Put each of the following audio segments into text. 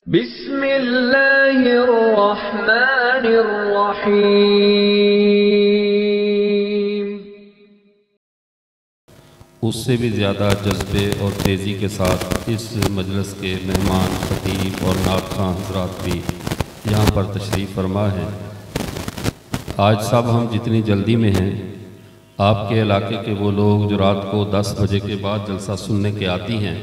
बिस्मिल्लाहिर्रहमानिर्रहीम। उससे भी ज़्यादा जज्बे और तेज़ी के साथ इस मजलिस के मेहमान खतीब और नात खां हज़रात भी यहाँ पर तशरीफ़ फरमा हैं। आज सब हम जितनी जल्दी में हैं, आपके इलाके के वो लोग जो रात को 10 बजे के बाद जलसा सुनने के आती हैं,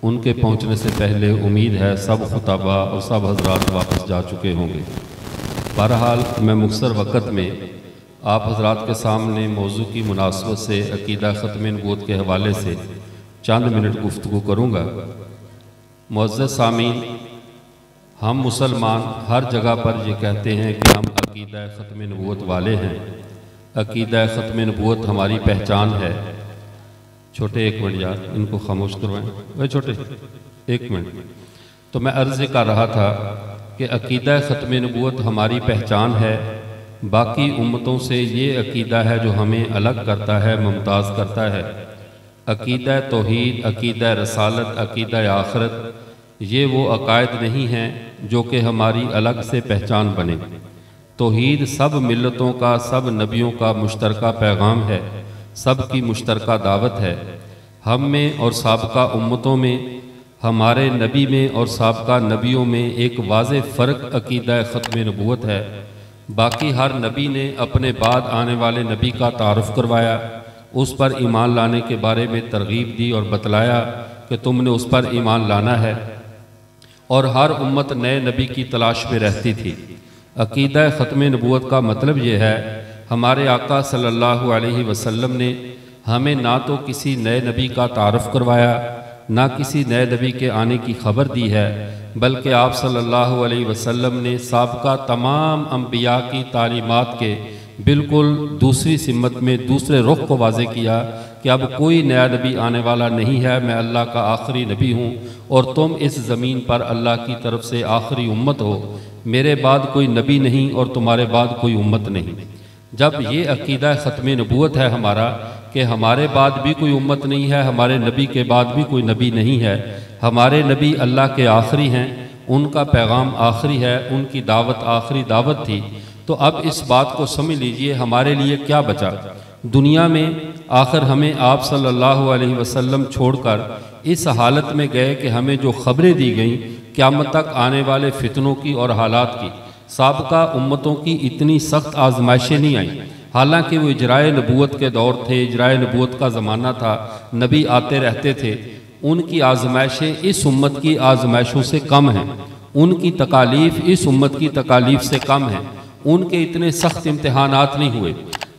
उनके पहुँचने से पहले उम्मीद है सब खुताबा और सब हज़रात वापस जा चुके होंगे। बहरहाल मैं मुख्तसर वक़्त में आप हज़रात के सामने मौजू की मुनासबत से अक़ीदा ख़त्म नबूवत के हवाले से चंद मिनट गुफ्तगू करूँगा। मुअज़्ज़ज़ सामीन, हम मुसलमान हर जगह पर ये कहते हैं कि हम अक़ीदा ख़त्म नबूवत वाले हैं। अक़ीदा ख़त्म नबूवत हमारी पहचान है। छोटे एक मिनट यार, इनको खामोश करवाएं। वह छोटे एक मिनट। तो मैं अर्ज़ कर रहा था कि अक़ीदा ख़त्म नबूवत हमारी पहचान है। बाकी उम्मतों से ये अक़ीदा है जो हमें अलग करता है, मुमताज़ करता है। अक़ीदा तौहीद, अक़ीदा रसालत, अक़ीदा आखिरत, ये वो अकायद नहीं हैं जो कि हमारी अलग से पहचान बने। तौहीद सब मिल्लतों का, सब नबियों का मुश्तरका पैगाम है, सब की मुश्तरका दावत है। हम में और साबका उम्मतों में, हमारे नबी में और साबका नबियों में एक वाज़ेह फ़र्क अक़ीदा ख़त्म नबूवत है। बाकी हर नबी ने अपने बाद आने वाले नबी का तारुफ़ करवाया, उस पर ईमान लाने के बारे में तरगीब दी और बतलाया कि तुमने उस पर ईमान लाना है। और हर उम्मत नए नबी की तलाश में रहती थी। अक़ीदा ख़त्म नबूवत का मतलब ये है, हमारे आका सल्लल्लाहु अलैहि वसल्लम ने हमें ना तो किसी नए नबी का तारुफ़ करवाया, ना किसी नए नबी के आने की खबर दी है, बल्कि आप सल्लल्लाहु अलैहि वसल्लम ने साबका तमाम अम्बिया की तालीमात के बिल्कुल दूसरी सिमत में दूसरे रुख को वाज़े किया कि अब कोई नया नबी आने वाला नहीं है। मैं अल्लाह का आखिरी नबी हूँ और तुम इस ज़मीन पर अल्लाह की तरफ से आखिरी उम्मत हो। मेरे बाद कोई नबी नहीं और तुम्हारे बाद कोई उम्मत नहीं। जब ये अक़ीदा ख़त्म नबूवत है हमारा कि हमारे बाद भी कोई उम्मत नहीं है, हमारे नबी के बाद भी कोई नबी नहीं है, हमारे नबी अल्लाह के आखिरी हैं, उनका पैगाम आखिरी है, उनकी दावत आखिरी दावत थी। तो अब इस बात को समझ लीजिए हमारे लिए क्या बचा दुनिया में। आखिर हमें आप सल्लल्लाहु अलैहि वसल्लम छोड़कर इस हालत में गए कि हमें जो खबरें दी गईं क़यामत तक आने वाले फितनों की और हालात की, साबका उम्मतों की इतनी सख्त आजमाइशें नहीं आईं। हालांकि वो इजराए नबूवत के दौर थे, इजराए नबूवत का ज़माना था, नबी आते रहते थे। उनकी आजमाइशें इस उम्मत की आजमाइशों से कम हैं, उनकी तकालीफ इस उम्मत की तकालीफ से कम हैं। उनके इतने सख्त इम्तहानात नहीं हुए,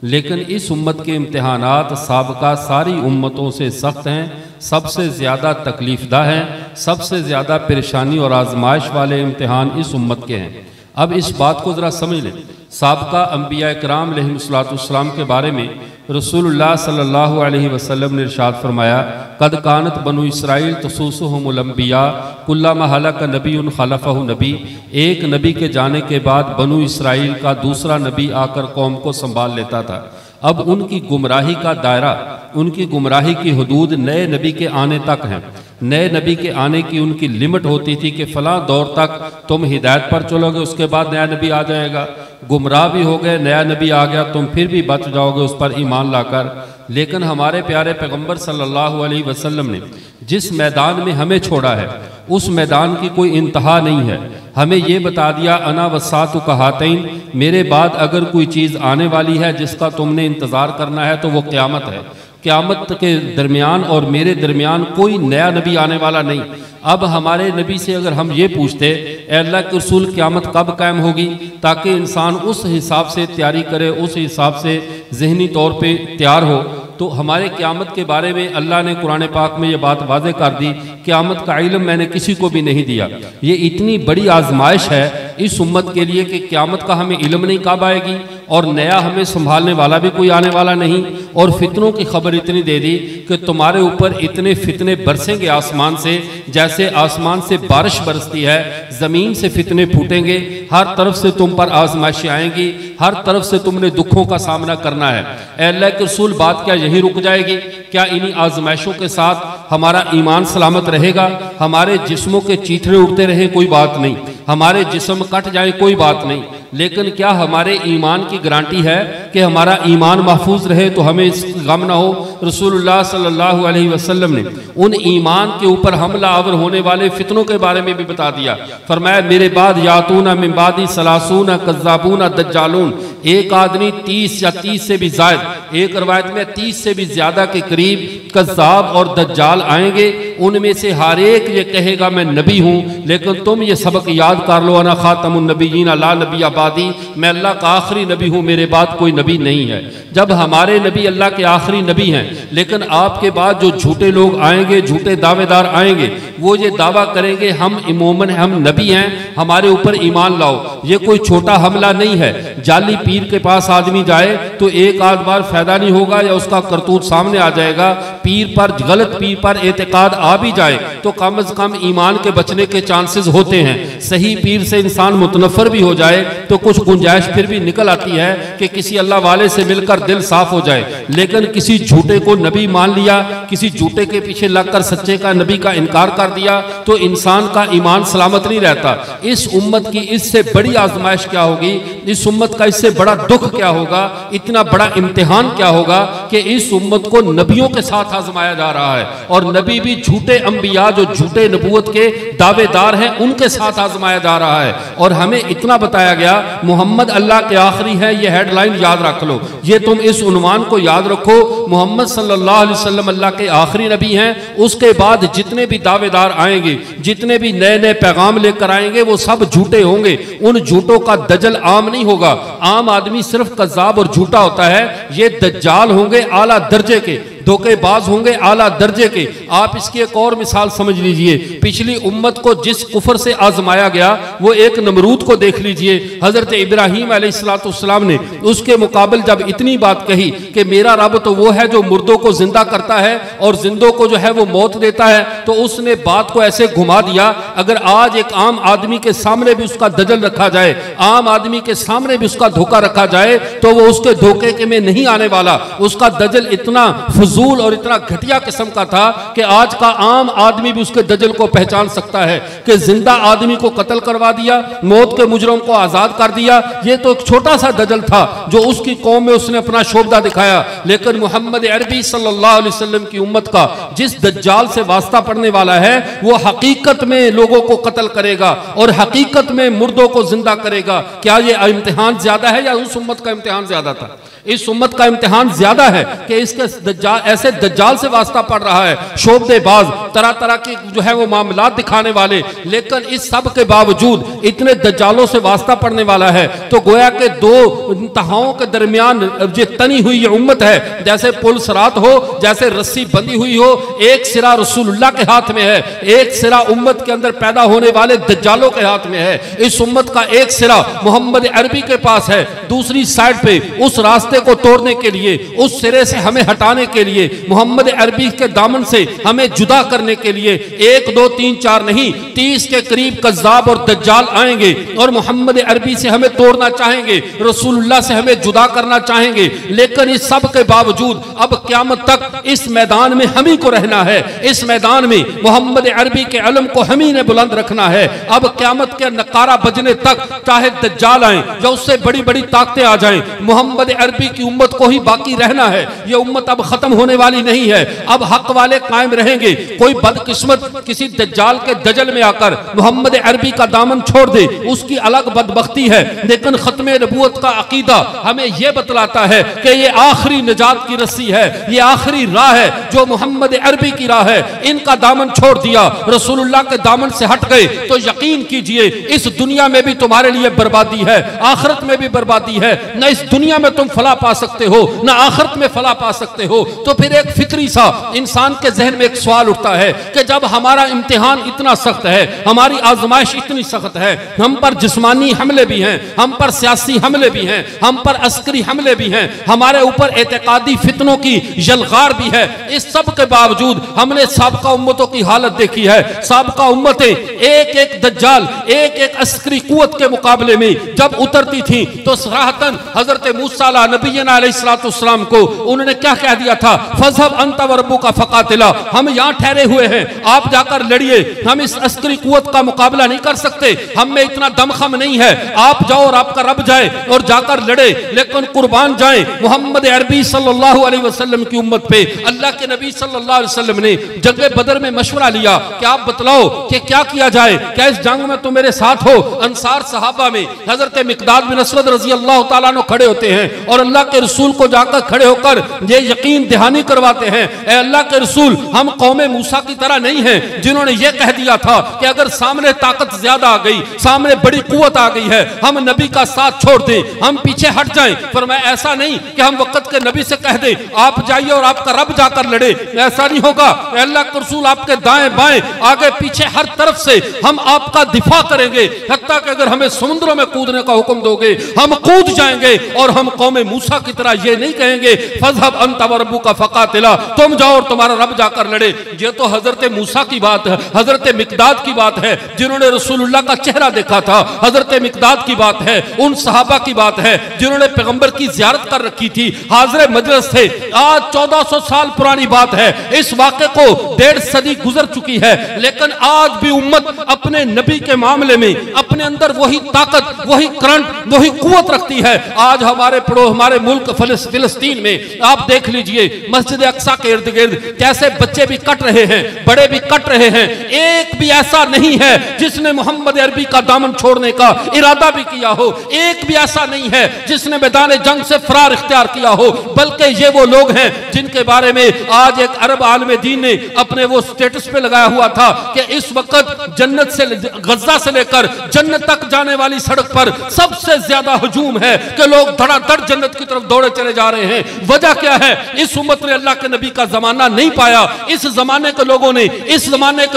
लेकिन इस उम्मत के इम्तहानात साबका सारी उम्मतों से सख्त हैं, सबसे ज़्यादा तकलीफ़दा हैं, सबसे ज़्यादा परेशानी और आजमाइश वाले इम्तहान इस उम्मत के हैं। अब इस बात को ज़रा समझ लें। साबका अम्बिया कराम अलैहिस्सलाम के बारे में रसूलुल्लाह सल्लल्लाहु अलैहि वसल्लम ने इरशाद फरमाया, कद कानत बनु इसराइल तसूसुहुमुल अंबिया कुल्लमा हलक नबियुन खलफहु नबी। एक नबी के जाने के बाद बनु इसराइल का दूसरा नबी आकर कौम को संभाल लेता था। अब उनकी गुमराही का दायरा, उनकी गुमराही की हदूद नए नबी के आने तक हैं। नए नबी के आने की उनकी लिमिट होती थी कि फ़लाँ दौर तक तुम हिदायत पर चलोगे, उसके बाद नया नबी आ जाएगा। गुमराह भी हो गए, नया नबी आ गया, तुम फिर भी बच जाओगे उस पर ईमान लाकर। लेकिन हमारे प्यारे पैगम्बर सल्लल्लाहु अलैहि वसल्लम ने जिस मैदान में हमें छोड़ा है, उस मैदान की कोई इंतहा नहीं है। हमें ये बता दिया, अना वसातु कहातैन, मेरे बाद अगर कोई चीज़ आने वाली है जिसका तुमने इंतज़ार करना है तो वो क़यामत है। क़यामत के दरमियान और मेरे दरमियान कोई नया नबी आने वाला नहीं। अब हमारे नबी से अगर हम ये पूछते, ए अल्लाह के रसूल क़यामत कब कायम होगी, ताकि इंसान उस हिसाब से तैयारी करे, उस हिसाब से ज़हनी तौर पे तैयार हो, तो हमारे क़यामत के बारे में अल्लाह ने कुरान पाक में ये बात वाज़ेह कर दी, क़यामत का इल्म मैंने किसी को भी नहीं दिया। ये इतनी बड़ी आजमाइश है, इस उम्मत के लिए कि क़यामत का हमें इल्म नहीं कब आएगी और नया हमें संभालने वाला भी कोई आने वाला नहीं। और फितनों की खबर इतनी दे दी कि तुम्हारे ऊपर इतने फितने बरसेंगे आसमान से, जैसे आसमान से बारिश बरसती है, ज़मीन से फितने फूटेंगे, हर तरफ से तुम पर आजमाइशें आएंगी, हर तरफ से तुमने दुखों का सामना करना है। ऐ अल्लाह के रसूल, बात क्या यही रुक जाएगी? क्या इन्हीं आजमाइशों के साथ हमारा ईमान सलामत रहेगा? हमारे जिस्मों के चीथड़े उड़ते रहे कोई बात नहीं, हमारे जिस्म कट जाए कोई बात नहीं, लेकिन क्या हमारे ईमान की गारंटी है कि हमारा ईमान महफूज रहे तो हमें इस गम ना हो? रसूलुल्लाह सल्लल्लाहु अलैहि वसल्लम ने उन ईमान के ऊपर हमला आवर होने वाले फितनों के बारे में भी बता दिया। फरमाया, मेरे बाद यातूना मिन बादी सलासूना कज़्ज़ाबूना दज्जालून, एक आदमी 30 या 30 से भी ज़ायद, एक रवायत में 30 से भी ज़्यादा के करीब कज़्ज़ाब और दज्जाल आएंगे। उनमें से हर एक ये कहेगा मैं नबी हूँ, लेकिन तुम ये सबक याद कर लो, अना खातमुन नबिय्यीन ला नबी आबादी, मैं अल्लाह का आखिरी नबी हूँ, मेरे बाद कोई नबी नहीं है। जब हमारे नबी अल्लाह के आखिरी नबी हैं, लेकिन आपके बाद जो झूठे लोग आएंगे, झूठे दावेदार आएंगे, वो ये दावा करेंगे हम इमामन हम नबी हैं, हमारे ऊपर ईमान लाओ। ये कोई छोटा हमला नहीं है। जाली पीर के पास आदमी जाए तो एक आध बार फायदा नहीं होगा या उसका करतूत सामने आ जाएगा। पीर पर, गलत पीर पर एतकाद आ भी जाए तो कम से कम ईमान के बचने के चांसेस होते हैं। सही पीर से इंसान मुतनफर भी हो जाए तो कुछ गुंजाइश फिर भी निकल आती है कि किसी अल्लाह वाले से मिलकर दिल साफ हो जाए। लेकिन किसी झूठे को नबी मान लिया, किसी झूठे के पीछे लगकर सच्चे का नबी का इनकार कर दिया तो इंसान का ईमान सलामत नहीं रहता। इस उम्मत की इससे बड़ी आजमाइश क्या होगी? इस उम्मत का इससे बड़ा दुख क्या होगा? इतना बड़ा इम्तिहान क्या होगा कि इस उम्मत को नबियों के साथ आजमाया जा रहा है, और नबी भी झूठे अंबिया जो झूठे नबूवत के दावेदार हैं उनके साथ आजमाया जा रहा है। और हमें इतना बताया गया मोहम्मद अल्लाह के आखिरी है, ये हेडलाइन याद रख लो, ये तुम इस उन्वान को याद रखो। मोहम्मद सल्लल्लाहु अलैहि वसल्लम अल्लाह के आखिरी नबी हैं। उसके बाद जितने भी दावेदार आएंगे, जितने भी नए नए पैगाम लेकर आएंगे, वो सब झूठे होंगे। उन झूठों का दजल आम नहीं होगा। आम आदमी सिर्फ कज़्ज़ाब और झूठा होता है, ये दज्जाल होंगे आला दर्जे के, धोखेबाज होंगे आला दर्जे के। आप इसकी एक और मिसाल समझ लीजिए, पिछली उम्मत को जिस कुफर से आजमाया गया वो एक नमरूद को देख लीजिए। हजरत इब्राहीम अलैहिस्सलाम ने उसके मुकाबले जब इतनी बात कही कि मेरा रब तो वो है जो मुर्दों को जिंदा करता है और जिंदों को जो है वो मौत देता है, तो उसने बात को ऐसे घुमा दिया। अगर आज एक आम आदमी के सामने भी उसका दजल रखा जाए, आम आदमी के सामने भी उसका धोखा रखा जाए, तो वो उसके धोखे के में नहीं आने वाला। उसका दजल इतना फजूल और इतना घटिया किस्म का था कि आज का आम आदमी भी उसके दजल को पहचान सकता है कि जिंदा आदमी को कत्ल करवा दिया, मौत के मुजरम को आजाद कर दिया। ये तो एक छोटा सा दजल था जो उसकी कौम में उसने अपना शोभा दिखाया। लेकिन मोहम्मद अरबी सल्लल्लाहु अलैहि वसल्लम की उम्मत का जिस दज्जाल से वास्ता पड़ने वाला है, वो हकीकत में लोगों को कत्ल करेगा और हकीकत में मुर्दों को जिंदा करेगा। क्या ये इम्तिहान ज्यादा है या उस उम्मत का इम्तिहान ज्यादा था? इस उम्मत का इम्तिहान ज्यादा है कि इसके दज्जाल, ऐसे दज्जाल से वास्ता पड़ रहा है, शोबदेबाज, तरह तरह के जो है वो मामलात दिखाने वाले। लेकिन इस सब के बावजूद इतने दज्जालों से वास्ता पड़ने वाला है, तो गोया के दो इंतहाओं के दरमियान जो तनी हुई ये उम्मत है, जैसे पुल सरात हो, जैसे रस्सी बंधी हुई हो। एक सिरा रसूलुल्लाह के हाथ में है, एक सिरा उम्मत के अंदर पैदा होने वाले दज्जालों के हाथ में है। इस उम्मत का एक सिरा मोहम्मद अरबी के पास है, दूसरी साइड पे उस रास्ते को तोड़ने के लिए, उस सिरे से हमें हटाने के लिए, मोहम्मद अरबी के दामन से हमें जुदा करने के लिए 1 2 3 4 नहीं 30 के करीब कज़्ज़ाब और दज्जाल आएंगे और मोहम्मद अरबी से हमें तोड़ना चाहेंगे, रसूलुल्लाह से हमें जुदा करना चाहेंगे। लेकिन इस सब के बावजूद अब क़यामत तक इस मैदान में हम ही को रहना है। इस मैदान में मोहम्मद अरबी के इल्म को हम ही ने बुलंद रखना है। अब क़यामत के नकारा बजने तक चाहे दज्जाल आए या उससे बड़ी बड़ी ताकतें आ जाएं, मोहम्मद अरबी की उम्मत को ही बाकी रहना है। ये उम्मत अब खत्म होने वाली नहीं है। अब हक वाले कायम रहेंगे। कोई बदकिस्मत किसी दज्जाल के दजल में आकर मोहम्मद अरबी का दामन छोड़ दे, उसकी अलग बदबख्ती है। लेकिन खत्मे नबूवत का अकीदा हमें यह बतलाता है कि ये आखिरी निजात की रस्सी है, ये आखिरी राह है जो मोहम्मद अरबी की राह है। इनका दामन छोड़ दिया, रसूलुल्लाह के दामन से हट गए, तो यकीन कीजिए इस दुनिया में भी तुम्हारे लिए बर्बादी है, आखिरत में भी बर्बादी है। न इस दुनिया में तुम फला पा सकते हो, ना आखिरत में फला पा सकते हो। तो फिर एक फिक्री सा इंसान के जहन में एक सवाल उठता है कि जब हमारा इम्तिहान इतना सख्त है, हमारी आजमाइश इतनी सख्त है, हम पर जिस्मानी हमले भी हैं, हम पर सियासी हमले भी हैं, हम पर अस्करी हमले भी हैं, हमारे ऊपर एतकादी फितनों की यलगार भी है, इस सब के बावजूद हमने साबका उम्मतों की हालत देखी है। साबका उम्मतें एक एक दज्जाल, एक एक अस्करी कुव्वत के मुकाबले में जब उतरती थी तो सराहतन हजरत मूसा नबीना अलैहिस्सलाम को उन्होंने क्या कह दिया था, फज़हब अंत व रब्बुका फक़ातिला, हम यहाँ ठहरे हुए हैं, आप जाकर लड़िए, हम इस अस्करी कुव्वत का मुकाबला नहीं कर सकते, हम में इतना दमखम नहीं है, आप जाओ और आपका रब जाए और जाकर लड़े। लेकिन कुर्बान जाए मोहम्मद अरबी सल्लल्लाहु अलैहि वसल्लम की उम्मत पे अल्लाह के नबी सल्लल्लाहु अलैहि वसल्लम ने जंग बदर में मशवरा लिया कि आप बतलाओ कि क्या किया जाए, क्या इस जंग में तुम मेरे साथ हो। अंसार सहाबा में हजरत मिकदाद बिन असवद रजी अल्लाह तआला अन्हु खड़े होते हैं और अल्लाह के रसूल को जाकर खड़े होकर ये यकीन दहानी करवाते हैं, ए अल्लाह के रसूल, हम कौमे मूसा की तरह नहीं हैं जिन्होंने ये कह दिया था कि अगर सामने ताकत ज्यादा आ गई, सामने बड़ी कुव्वत आ गई है, हम नबी का साथ छोड़ दें, हम पीछे हट जाएं। फरमाया ऐसा नहीं कि हम वक्त के नबी से कह दें आप जाइए और आपका रब जाकर लड़े, ऐसा नहीं होगा। अल्लाह के रसूल आपके दाएं बाएं आगे पीछे हर तरफ से हम आपका दिफा करेंगे, हत्ता कि अगर हमें समुद्रों में कूदने का हुक्म दोगे हम कूद जाएंगे और हम कौमे मूसा की तरह ये नहीं कहेंगे फज़हब अंत व रब्बुका फक़ातिला, तुम जाओ और तुम्हारा रब जाकर लड़े। ये तो हजरत मूसा की बात है, हजरत मिकदाद की बात है जिन्होंने रसूलुल्लाह का चेहरा देखा था, हजरत मिकदाद की बात है, उन सहाबा की बात है जिन्होंने पैगंबर की ज़ियारत कर रखी थी, हाज़िर मजलिस थे। आज 1400 साल पुरानी बात है, इस वाक़े को 1.5 सदी गुजर चुकी है, लेकिन आज भी उम्मत अपने नबी के मामले में अपने अंदर वही ताकत, वही करंट, वही कुव्वत रखती है। आज हमारे मुल्क फिलिस्तीन में आप देख लीजिए, मस्जिद अक्सा के इर्द गिर्द कैसे बच्चे भी कट रहे हैं, बड़े भी कट रहे हैं, एक भी ऐसा नहीं है जिसने मोहम्मद अरबी का दामन छोड़ने का इरादा भी किया हो, एक भी ऐसा नहीं है जिसने मैदान जंग से फरार इख्तियार किया हो, बल्कि ये वो लोग हैं जिनके बारे में आज एक अरब आलम दीन ने अपने वो स्टेटस पे लगाया हुआ था कि इस वक्त जन्नत से, गज्जा से लेकर जन्नत तक जाने वाली सड़क पर सबसे ज्यादा हुजूम है कि लोग धड़ाधड़ जन्नत की तरफ दौड़े चले जा रहे हैं। वजह क्या है? इस उम्मत ने अल्लाह के नबी का जमाना नहीं पाया, इस जमाने के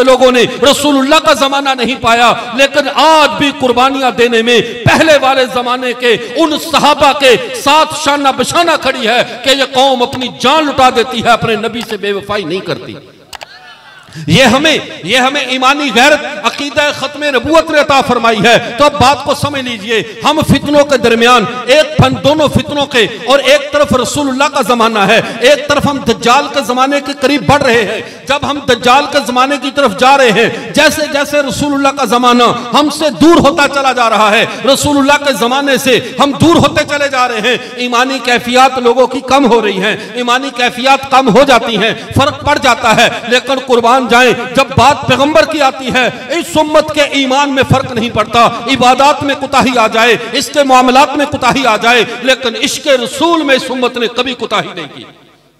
लोगों ने रसूलुल्लाह का जमाना नहीं पाया, लेकिन आज भी कुर्बानियां देने में पहले वाले जमाने के उन सहाबा के साथ शाना बशाना खड़ी है कि यह कौम अपनी जान लुटा देती है, अपने नबी से बेवफाई नहीं करती। ये हमें ईमानी गैरत अकीदा खत्म नबूवत ने अता फरमाई है। तो अब बात को समझ लीजिए, हम फितनों के दरमियान दोनों फितनों के, और एक तरफ रसूलुल्लाह का जमाना है, एक तरफ हम दज्जाल के जमाने के करीब बढ़ रहे हैं। जब हम दज्जाल के जमाने की तरफ जा रहे हैं, जैसे जैसे रसूलुल्लाह का जमाना हमसे दूर होता चला जा रहा है, रसूलुल्लाह के जमाने से हम दूर होते चले जा रहे हैं, ईमानी कैफियत लोगों की कम हो रही है, ईमानी कैफियत कम हो जाती है, फर्क पड़ जाता है। लेकिन कुर्बान जाए, जब बात पैगंबर की आती है, इस उम्मत के ईमान में फर्क नहीं पड़ता, इबादत में कुताही आ जाए, इसके मामलात में कुताही आ जाए, लेकिन इश्क रसूल में इस उम्मत ने कभी कुताही नहीं की।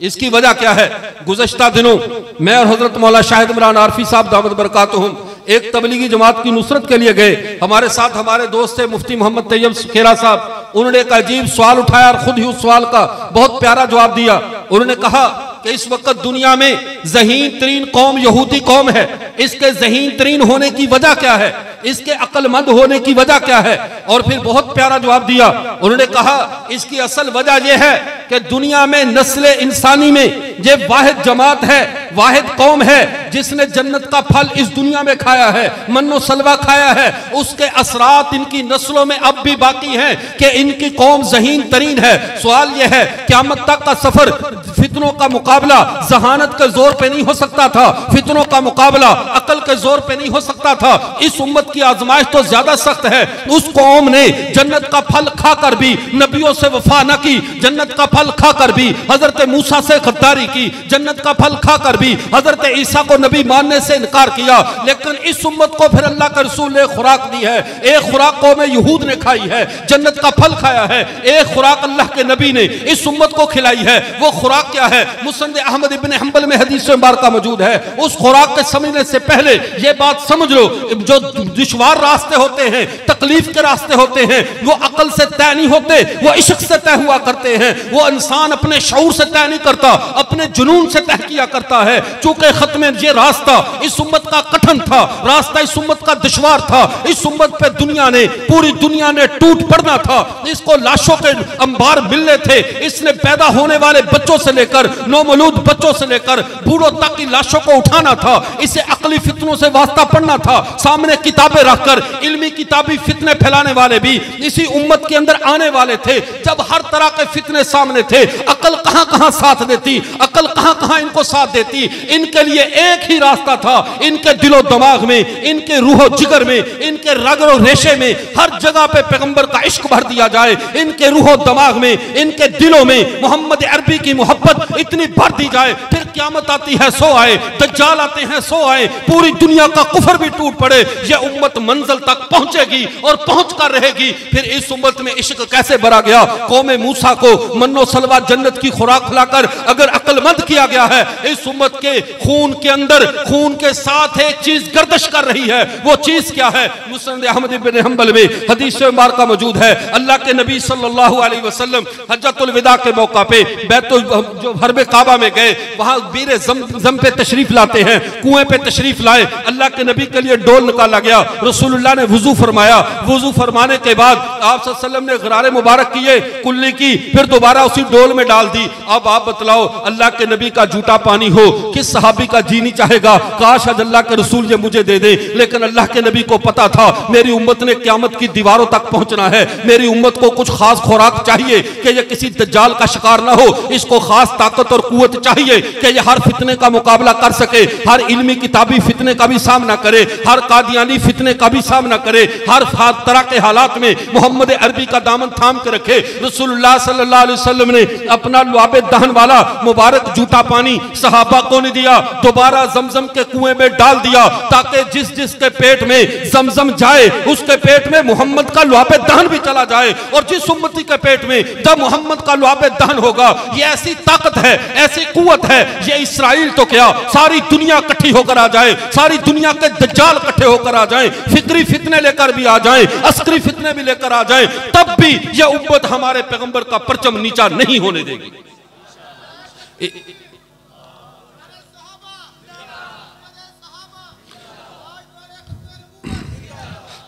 इसकी वजह क्या है? गुज़श्ता दिनों मैं और हजरत मौला शाहिद इमरान आरफी साहब दामद बरकातुहुम एक तबलीगी जमात की नुसरत के लिए गए। हमारे साथ हमारे दोस्त थे मुफ्ती मोहम्मद तैयब सुखेरा साहब, उन्होंने एक अजीब सवाल उठाया और खुद ही उस सवाल का बहुत प्यारा जवाब दिया। उन्होंने कहा कि इस वक्त दुनिया में ज़हीन तरीन कौम यहूदी कौम है, इसके ज़हीन तरीन होने की वजह क्या है, इसके अक्लमंद होने की वजह क्या है? और फिर बहुत प्यारा जवाब दिया। उन्होंने कहा इसकी असल वजह यह है कि दुनिया में नस्ल इंसानी में ये वाहिद जमात है, वाहिद कौम है जिसने जन्नत का फल इस दुनिया में खाया है, मन्नो सलवा खाया है, उसके असरात इनकी नस्लों में अब भी बाकी हैं कि इनकी कौम ज़हीन तरीन है। सवाल यह है, क़यामत तक का सफर फितनों का मुकाबला जहानत के जोर पे नहीं हो सकता था, फितनों का मुकाबला अकल के जोर पे नहीं हो सकता था। इस उम्मत की आजमाइश तो ज्यादा सख्त है। उस कौम ने जन्नत का फल खाकर भी नबियों से वफा न की, जन्नत का फल खाकर भी हजरत मूसा से गद्दारी की, जन्नत का फल खाकर भी हजरत ईसा को नबी मानने से इनकार किया। लेकिन इस उम्मत को फिर अल्लाह के रसूल ने खुराक दी है, एक खुराक कौम यहूद ने खाई है, जन्नत का फल खाया है। एक खुराक अल्लाह के नबी ने इस उम्मत को खिलाई है। वो खुराक क्या है? मुस्नद अहमद इब्न हंबल में हदीस मुबारका मौजूद है। उस खुराक के समझने से पहले ये बात समझ लो, जो दुश्वार रास्ते होते हैं, तकलीफ के रास्ते होते हैं, वो अकल से तय नहीं होते, वो इश्क से तय हुआ करते हैं। वो इंसान अपने शऊर से तय नहीं करता, अपने जुनून से तय किया करता है। है। चूंकि खत्म ये रास्ता इस उम्मत का कठिन था, रास्ता इस उम्मत का दुश्वार था, इस उम्मत पे दुनिया ने, पूरी दुनिया ने टूट पड़ना था। इसको लाशों के अंबार मिलने थे। इसने पैदा होने वाले बच्चों से लेकर, नौमौलूद बच्चों से लेकर बूढ़ों तक की लाशों को उठाना था। इसे अकली फितनों से वास्ता पड़ना था। सामने किताबें रखकर इल्मी किताबी फितने फैलाने वाले भी इसी उम्मत के अंदर आने वाले थे। जब हर तरह के फितने सामने थे, अकल कहां कहां साथ देती, अकल कहां कहां इनको साथ देती। इनके लिए एक ही रास्ता था, इनके दिलो दिमाग में, इनके रूहो जिगर में, इनके रगो रेशे में हर जगह पे पैगंबर का इश्क भर दिया जाए। इनके रूहो दिमाग में, इनके दिलों में मोहम्मद अरबी की मोहब्बत इतनी भर दी जाए, फिर क़यामत आती है सो आए, दज्जाल आते हैं सो आए, पूरी दुनिया का कुफर भी टूट पड़े, यह उम्मत मंजिल तक पहुंचेगी और पहुंच कर रहेगी। फिर इस उम्मत में इश्क कैसे भरा गया। कौमे मूसा को मन्नो सलवा जन्नत की खुराक खिलाकर अगर अक्लमंद किया गया है, इस उम्मत के खून के अंदर, खून के साथ एक चीज गर्दिश कर रही है। वो चीज क्या है? मुस्नद अहमद इब्न हंबल में हदीस मुबारका मौजूद है। अल्लाह के नबी सल्लल्लाहु अलैहि वसल्लम हज्जतुल विदा के मौका पे बैतुल जो हरबे काबा में गए, वहां बीरे ज़म पे तशरीफ लाते हैं, कुएं पे तशरीफ लाए। अल्लाह के नबी के लिए डोल निकाला गया, रसूलुल्लाह ने वुजू फरमाया। वुजू फरमाने के बाद आप सल्लल्लाहु अलैहि वसल्लम ने गरारे मुबारक किए, कुल्ली की, फिर दोबारा उसी डोल में डाल दी। अब आप बतलाओ, अल्लाह के नबी का झूठा पानी हो, किस सहाबी का जी नहीं चाहेगा काश आज अल्लाह के रसूल ये मुझे दे दे। लेकिन अल्लाह के नबी को पता था मेरी उम्मत ने क़यामत की दीवारों तक पहुंचना है, मेरी उम्मत को कुछ खास खुराक चाहिए कि ये किसी दज्जाल का शिकार ना हो, इसको खास ताकत और कुव्वत चाहिए कि ये हर फितने का मुकाबला कर सके, हर इल्मी किताबी फितने का भी सामना करे, हर कादियानी फितने का भी सामना करे, हर तरह के हालात में मोहम्मद अरबी का दामन थाम के रखे। रसूलुल्लाह सल्लल्लाहु अलैहि वसल्लम ने अपना लुआबे दहन वाला मुबारक झूठा पानी सहाबा को नहीं दिया, दोबारा जमजम के कुएं में डाल दिया, ताकि जिस जिसके पेट में जमजम जाए उसके पेट में मोहम्मद का लुआबे दहन भी चला जाए। और जिस उम्मती के पेट में जब मोहम्मद का लुआबे दहन होगा, ये ऐसी ताकत है, ऐसी कुव्वत है, ये इस्राइल तो क्या सारी दुनिया इकट्ठी होकर आ जाए, सारी दुनिया के दज्जाल इकट्ठे होकर आ जाए, फिक्री फितने लेकर भी आ जाए, अस्करी फितने भी लेकर आ जाए, तब भी यह उम्मत हमारे पैगंबर का परचम नीचा नहीं होने देगी।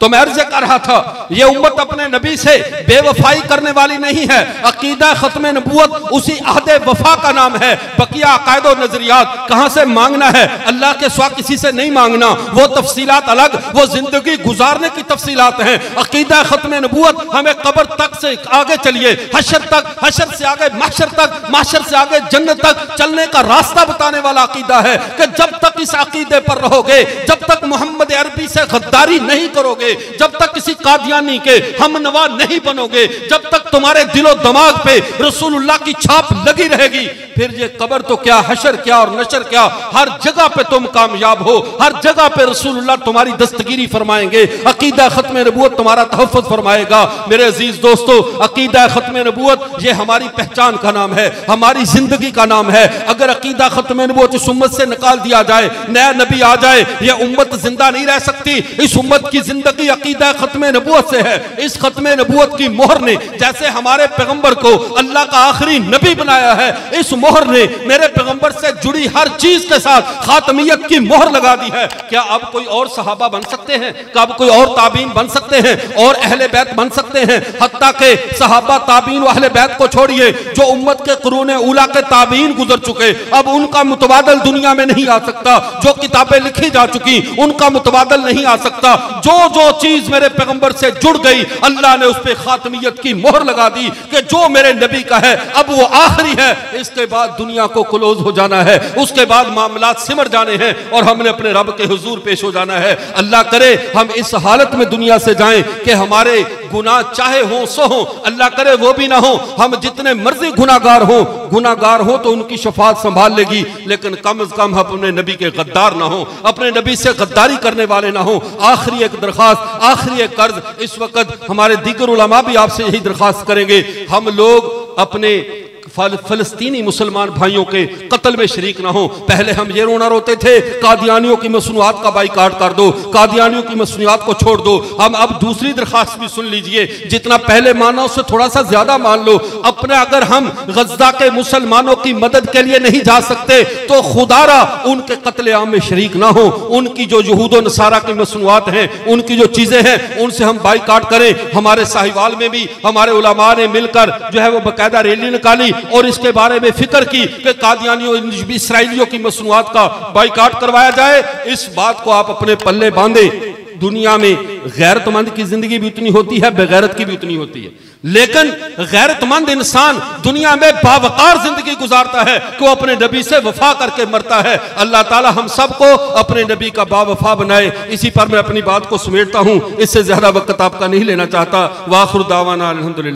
तो मैं अर्ज कर रहा था, ये उम्मत अपने नबी से बेवफाई करने वाली नहीं है। अकीदा खत्म नबूवत उसी अहदे वफा का नाम है। बकिया अकायद और नजरियात कहां से मांगना है, अल्लाह के सिवा किसी से नहीं मांगना, वो तफसीलात अलग, वो जिंदगी गुजारने की तफसीलात हैं। अकीदा खत्म नबूवत हमें कब्र तक से आगे चलिए, हशर तक, हशर से आगे महशर तक, महशर से आगे जन्नत तक चलने का रास्ता बताने वाला अकीदा है कि जब तक इस अकीदे पर रहोगे, जब तक मोहम्मद अरबी से गद्दारी नहीं करोगे, जब तक किसी कादियानी के हम नवा नहीं बनोगे, जब तक तुम्हारे दिलो दिमाग पे रसूलुल्लाह की छाप लगी रहेगी, फिर ये कब्र तो क्या, हशर क्या और नशर क्या, हर जगह पे तुम कामयाब हो, हर जगह पे रसूलुल्लाह तुम्हारी दस्तगीरी फरमाएंगे, अकीदा खत्म नबूवत तुम्हारा तहफ़्फ़ुज़ फरमाएगा। मेरे अजीज दोस्तों, अकीदा खत्म नबूवत ये हमारी पहचान का नाम है, हमारी जिंदगी का नाम है। अगर अकीदा खत्म नबूवत इस उम्मत से निकाल दिया जाए, नया नबी आ जाए, यह उम्मत जिंदा नहीं रह सकती। इस उम्मत की जिंदगी अकीदा खत्म नबूवत से है। इस खत्म नबूवत की मोहर ने, जैसे हमारे पैगंबर को अल्लाह का आखिरी नबी बनाया है, इस मोहर ने मेरे पैगंबर से जुड़ी हर चीज के साथ खातमियत की मोहर लगा दी है। क्या अब कोई और सहाबा बन सकते हैं? क्या अब कोई और ताबीन बन सकते हैं और अहले बैत बन सकते हैं? हत्ता के सहाबा ताबीन व अहले बैत को छोड़िए, जो उम्मत के कुरूने उला के ताबीन गुजर चुके, अब उनका मुतबादल दुनिया में नहीं आ सकता। जो किताबें लिखी जा चुकी उनका मुतबादल नहीं आ सकता। जो जो चीज मेरे पैगंबर से जुड़ गई, अल्लाह ने उस पर खातमियत की मोहर लगा दी कि जो मेरे नबी का है अब वो आखिरी है, इसके बाद दुनिया को क्लोज हो जाना है, उसके बाद मामलात सिमर जाने हैं और हमने अपने रब के हुजूर पेश हो जाना है। अल्लाह करे हम इस हालत में दुनिया से जाएं कि हमारे गुनाह चाहे हो सो हो, अल्लाह करे वो भी ना हो, हम जितने मर्जी गुनाहगार हो तो उनकी शफात संभाल लेगी, लेकिन कम से कम अपने नबी के गद्दार ना हो, अपने नबी से गद्दारी करने वाले ना हो। आखिरी एक दरखास्त, आखिरी एक कर्ज, इस वक्त हमारे दीगर उलमा भी आपसे यही दरखास्त करेंगे, हम लोग अपने फलस्तीनी मुसलमान भाइयों के कत्ल में शरीक ना हो। पहले हम ये रोना रोते थे कादियानियों की मसनूआत का बाइकाट कर दो, कादियानियों की मसनूआत को छोड़ दो। हम अब दूसरी दरखास्त भी सुन लीजिए, जितना पहले माना उससे थोड़ा सा ज्यादा मान लो। अपने अगर हम गज़ा के मुसलमानों की मदद के लिए नहीं जा सकते तो खुदारा उनके कत्ले आम में शरीक ना हो। उनकी जो यहूद नसारा की मसनूआत हैं, उनकी जो चीजें हैं, उनसे हम बाइकाट करें। हमारे साहिवाल में भी हमारे उलमा ने मिलकर जो है वो बाकायदा रैली निकाली और इसके बारे में फिक्र की कि कादियानियों इसराइलियों की मसनूआत का बाइकाट करवाया जाए। इस बात को आप अपने पल्ले बांधे। दुनिया में गैरतमंद की जिंदगी भी उतनी होती है, बेगैरत की भी उतनी होती है, लेकिन गैरतमंद इंसान दुनिया में बावकार जिंदगी गुजारता है कि वो अपने नबी से वफा करके मरता है। अल्लाह ताला हम सबको अपने नबी का बावफा बनाए। इसी पर मैं अपनी बात को समेटता हूं, इससे ज्यादा वक्त आपका नहीं लेना चाहता। वाखिर दावाना अल्हम्दुलिल्लाह।